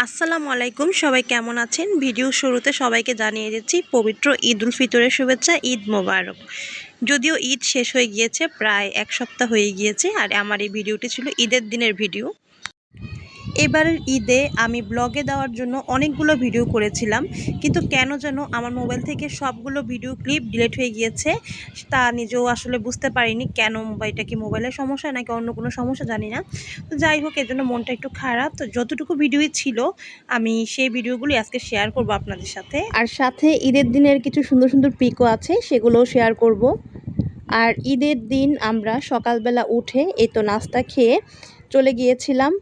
আসসালামু আলাইকুম, সবাই কেমন আছেন? ভিডিও শুরুতে সবাইকে জানিয়ে দিচ্ছি পবিত্র ঈদ উল ফিতরের শুভেচ্ছা। ঈদ মোবারক। যদিও ঈদ শেষ হয়ে গিয়েছে, প্রায় এক সপ্তাহ হয়ে গিয়েছে, আর আমার এই ভিডিওটি ছিল ঈদের দিনের ভিডিও। এবারের ঈদে আমি ব্লগে দেওয়ার জন্য অনেকগুলো ভিডিও করেছিলাম, কিন্তু কেন যেন আমার মোবাইল থেকে সবগুলো ভিডিও ক্লিপ ডিলিট হয়ে গিয়েছে। তা নিজেও আসলে বুঝতে পারিনি কেন, এটা কি মোবাইলের সমস্যা নাকি অন্য কোনো সমস্যা জানি না। তো যাই হোক, এর জন্য মনটা একটু খারাপ। তো যতটুকু ভিডিওই ছিল আমি সেই ভিডিওগুলি আজকে শেয়ার করব আপনাদের সাথে, আর সাথে ঈদের দিনের কিছু সুন্দর সুন্দর পিকও আছে, সেগুলোও শেয়ার করব। আর ঈদের দিন আমরা সকালবেলা উঠে এই তো নাস্তা খেয়ে চলে গিয়েছিলাম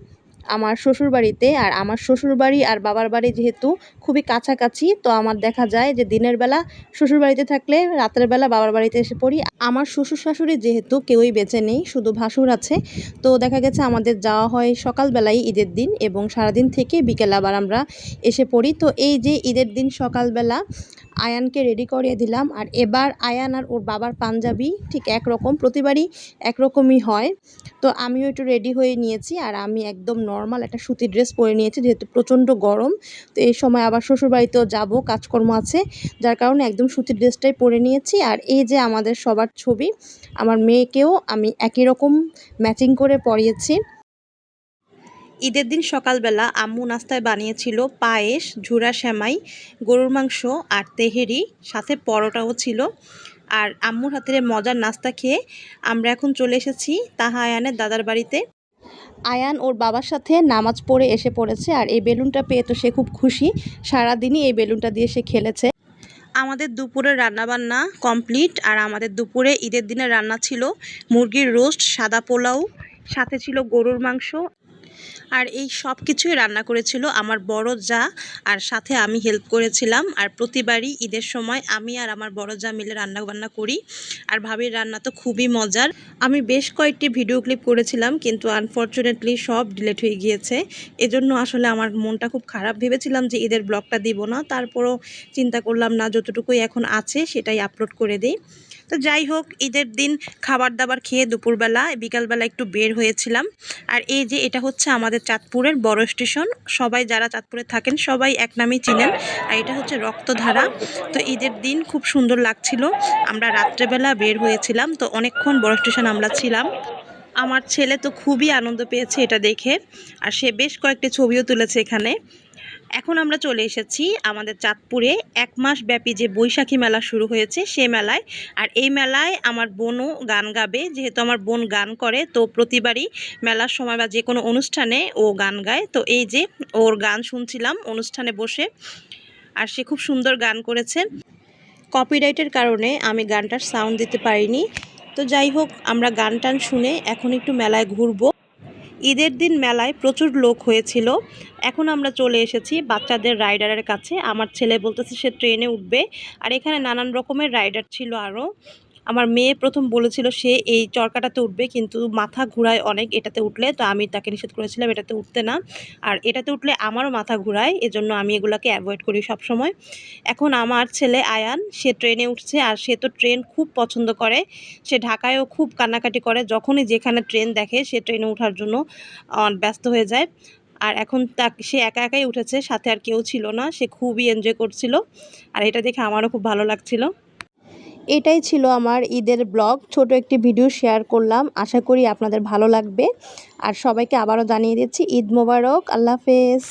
আমার শ্বশুরবাড়িতে। আর আমার শ্বশুরবাড়ি আর বাবার বাড়ি যেহেতু খুবই কাছাকাছি, তো আমার দেখা যায় যে দিনের বেলা শ্বশুরবাড়িতে থাকলে রাতের বেলা বাবার বাড়িতে এসে পড়ি। আমার শ্বশুর শাশুড়ি যেহেতু কেউই বেঁচে নেই, শুধু ভাসুর আছে, তো দেখা গেছে আমাদের যাওয়া হয় সকালবেলায় ঈদের দিন, এবং সারাদিন থেকে বিকেল আবার আমরা এসে পড়ি। তো এই যে ঈদের দিন সকালবেলা আয়ানকে রেডি করিয়ে দিলাম। আর এবার আয়ান আর ওর বাবার পাঞ্জাবি ঠিক একরকম, প্রতিবারই একরকমই হয়। তো আমিও একটু রেডি হয়ে নিয়েছি, আর আমি একদম নর্মাল একটা সুতির ড্রেস পরে নিয়েছি, যেহেতু প্রচণ্ড গরম। তো এই সময় আবার শ্বশুরবাড়িতেও যাব, কাজকর্ম আছে, যার কারণে একদম সুতির ড্রেসটাই পরে নিয়েছি। আর এই যে আমাদের সবার ছবি, আমার মেয়েকেও আমি একই রকম ম্যাচিং করে পরিয়েছি। ঈদের দিন সকালবেলা আম্মু নাস্তায় বানিয়েছিল পায়েস, ঝুরা সেমাই, গরুর মাংস আর তেহেরি, সাথে পরোটাও ছিল। আর আম্মুর হাতের মজার নাস্তা খেয়ে আমরা এখন চলে এসেছি তাহা আয়ানের দাদার বাড়িতে। আয়ান ওর বাবার সাথে নামাজ পড়ে এসে পড়েছে, আর এই বেলুনটা পেয়ে তো সে খুব খুশি। সারাদিনই এই বেলুনটা দিয়ে সে খেলেছে। আমাদের দুপুরের রান্নাবান্না কমপ্লিট, আর আমাদের দুপুরে ঈদের দিনের রান্না ছিল মুরগির রোস্ট, সাদা পোলাও, সাথে ছিল গরুর মাংস। আর এই সব কিছুই রান্না করেছিল আমার বড় জা, আর সাথে আমি হেল্প করেছিলাম। আর প্রতিবারই ঈদের সময় আমি আর আমার বড় জা মিলে রান্না বান্না করি, আর ভাবির রান্না তো খুবই মজার। আমি বেশ কয়েকটি ভিডিও ক্লিপ করেছিলাম, কিন্তু আনফর্চুনেটলি সব ডিলিট হয়ে গিয়েছে। এজন্য আসলে আমার মনটা খুব খারাপ। ভেবেছিলাম যে ঈদের ব্লগটা দিব না, তারপরও চিন্তা করলাম না, যতটুকুই এখন আছে সেটাই আপলোড করে দিই। তো যাই হোক, ঈদের দিন খাবার দাবার খেয়ে দুপুরবেলা বিকালবেলা একটু বের হয়েছিলাম। আর এই যে এটা হচ্ছে আমাদের চাঁদপুরের বড় স্টেশন। সবাই যারা চাঁদপুরে থাকেন সবাই এক নামেই চিনেন। আর এটা হচ্ছে রক্তধারা। তো ঈদের দিন খুব সুন্দর লাগছিল। আমরা রাত্রেবেলা বের হয়েছিলাম, তো অনেকক্ষণ বড় স্টেশন আমরা ছিলাম। আমার ছেলে তো খুবই আনন্দ পেয়েছে এটা দেখে, আর সে বেশ কয়েকটি ছবিও তুলেছে এখানে। এখন আমরা চলে এসেছি আমাদের চাঁদপুরে 1 মাস ব্যাপী যে বৈশাখী মেলা শুরু হয়েছে সে মেলায়। আর এই মেলায় আমার বোনও গান গাবে, যেহেতু আমার বোন গান করে, তো প্রতিবারই মেলার সময় বা যে কোনো অনুষ্ঠানে ও গান গায়। তো এই যে ওর গান শুনছিলাম অনুষ্ঠানে বসে, আর সে খুব সুন্দর গান করেছে। কপিরাইটের কারণে আমি গানটার সাউন্ড দিতে পারিনি। তো যাই হোক, আমরা গান টান শুনে এখন একটু মেলায় ঘুরবো। ঈদের দিন মেলায় প্রচুর লোক হয়েছিল। এখন আমরা চলে এসেছি বাচ্চাদের রাইডারের কাছে। আমার ছেলে বলতেছে সে ট্রেনে উঠবে, আর এখানে নানান রকমের রাইডার ছিল আরও। আমার মেয়ে প্রথম বলেছিল সে এই চরকাটাতে উঠবে, কিন্তু মাথা ঘুরায় অনেক এটাতে উঠলে, তো আমি তাকে নিষেধ করেছিলাম এটাতে উঠতে না। আর এটাতে উঠলে আমারও মাথা ঘুরায়, এজন্য আমি এগুলোকে অ্যাভয়েড করি সব সময়। এখন আমার ছেলে আয়ান, সে ট্রেনে উঠছে, আর সে তো ট্রেন খুব পছন্দ করে। সে ঢাকায়ও খুব কান্নাকাটি করে, যখনই যেখানে ট্রেন দেখে সে ট্রেনে ওঠার জন্য ব্যস্ত হয়ে যায়। আর এখন সে একা একাই উঠেছে, সাথে আর কেউ ছিল না। সে খুবই এনজয় করছিল, আর এটা দেখে আমারও খুব ভালো লাগছিল। এটাই ছিল আমার ঈদের ব্লগ, ছোট একটি ভিডিও শেয়ার করলাম। আশা করি আপনাদের ভালো লাগবে। আর সবাইকে আবারও জানিয়ে দিচ্ছি ঈদ মোবারক। আল্লাহ হাফেজ।